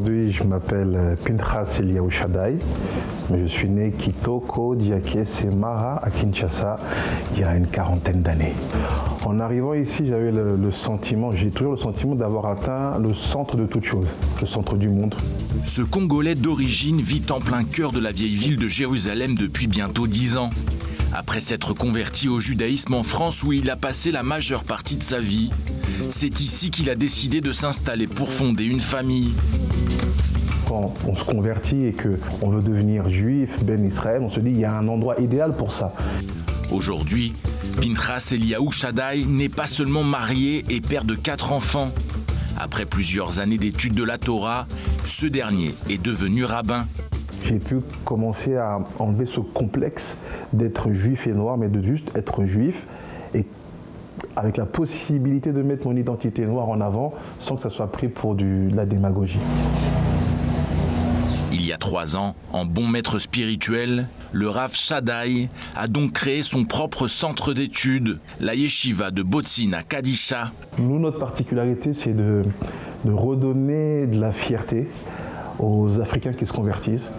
Aujourd'hui, je m'appelle Pinchas Eliyahu Shaddai, mais je suis né Kitoko Diakese Mara à Kinshasa il y a une quarantaine d'années. En arrivant ici, j'avais j'ai toujours le sentiment d'avoir atteint le centre de toute chose, le centre du monde. Ce Congolais d'origine vit en plein cœur de la vieille ville de Jérusalem depuis bientôt 10 ans. Après s'être converti au judaïsme en France où il a passé la majeure partie de sa vie, c'est ici qu'il a décidé de s'installer pour fonder une famille. Quand on se convertit et qu'on veut devenir juif, ben Israël, on se dit qu'il y a un endroit idéal pour ça. Aujourd'hui, Pinchas Eliyahu Shaddai n'est pas seulement marié et père de 4 enfants. Après plusieurs années d'études de la Torah, ce dernier est devenu rabbin. J'ai pu commencer à enlever ce complexe d'être juif et noir, mais de juste être juif et avec la possibilité de mettre mon identité noire en avant sans que ça soit pris pour de la démagogie. Il y a 3 ans, en bon maître spirituel, le Rav Shaddai a donc créé son propre centre d'études, la yeshiva de Botzina Kadisha. Nous, notre particularité, c'est de redonner de la fierté aux Africains qui se convertissent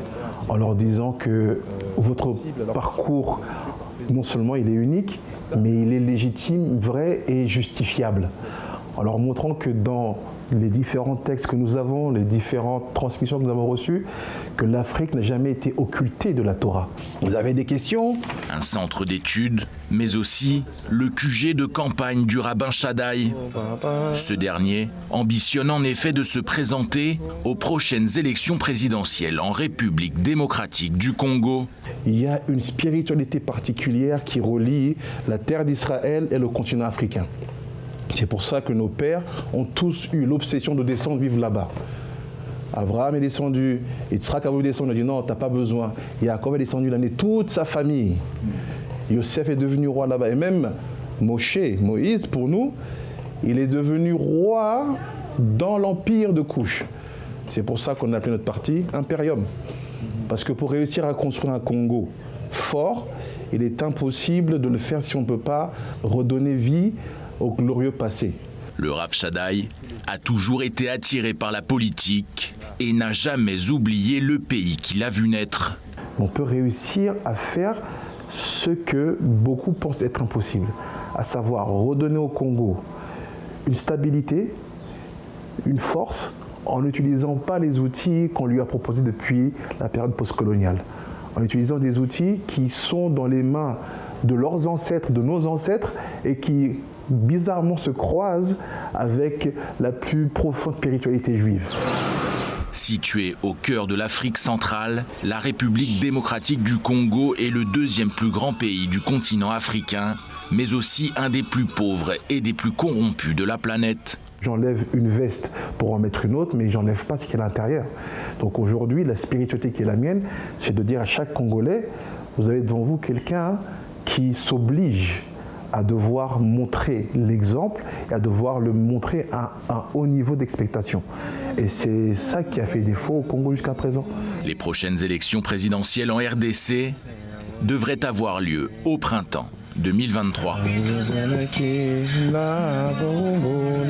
en leur disant que votre parcours, non seulement il est unique, mais il est légitime, vrai et justifiable. En leur montrant que dans les différents textes que nous avons, les différentes transmissions que nous avons reçues, que l'Afrique n'a jamais été occultée de la Torah. Vous avez des questions? Un centre d'études, mais aussi le QG de campagne du rabbin Shaddai. Ce dernier ambitionne en effet de se présenter aux prochaines élections présidentielles en République démocratique du Congo. Il y a une spiritualité particulière qui relie la terre d'Israël et le continent africain. C'est pour ça que nos pères ont tous eu l'obsession de descendre vivre là-bas. Abraham est descendu, Yitzhak a voulu descendre, il a dit non, tu n'as pas besoin. Yaakov est descendu, il a amené toute sa famille. Yosef est devenu roi là-bas. Et même Moïse, pour nous, il est devenu roi dans l'empire de Couche. C'est pour ça qu'on a appelé notre parti Imperium. Parce que pour réussir à construire un Congo fort, il est impossible de le faire si on ne peut pas redonner vie au glorieux passé. Le Rav Shaddai a toujours été attiré par la politique et n'a jamais oublié le pays qu'il a vu naître. On peut réussir à faire ce que beaucoup pensent être impossible, à savoir redonner au Congo une stabilité, une force, en n'utilisant pas les outils qu'on lui a proposés depuis la période postcoloniale, en utilisant des outils qui sont dans les mains de leurs ancêtres, de nos ancêtres, et qui bizarrement se croisent avec la plus profonde spiritualité juive. Située au cœur de l'Afrique centrale, la République démocratique du Congo est le 2e plus grand pays du continent africain, mais aussi un des plus pauvres et des plus corrompus de la planète. J'enlève une veste pour en mettre une autre, mais j'enlève pas ce qui est à l'intérieur. Donc aujourd'hui, la spiritualité qui est la mienne, c'est de dire à chaque Congolais, vous avez devant vous quelqu'un qui s'oblige à devoir montrer l'exemple et à devoir le montrer à un haut niveau d'expectation. Et c'est ça qui a fait défaut au Congo jusqu'à présent. Les prochaines élections présidentielles en RDC devraient avoir lieu au printemps 2023.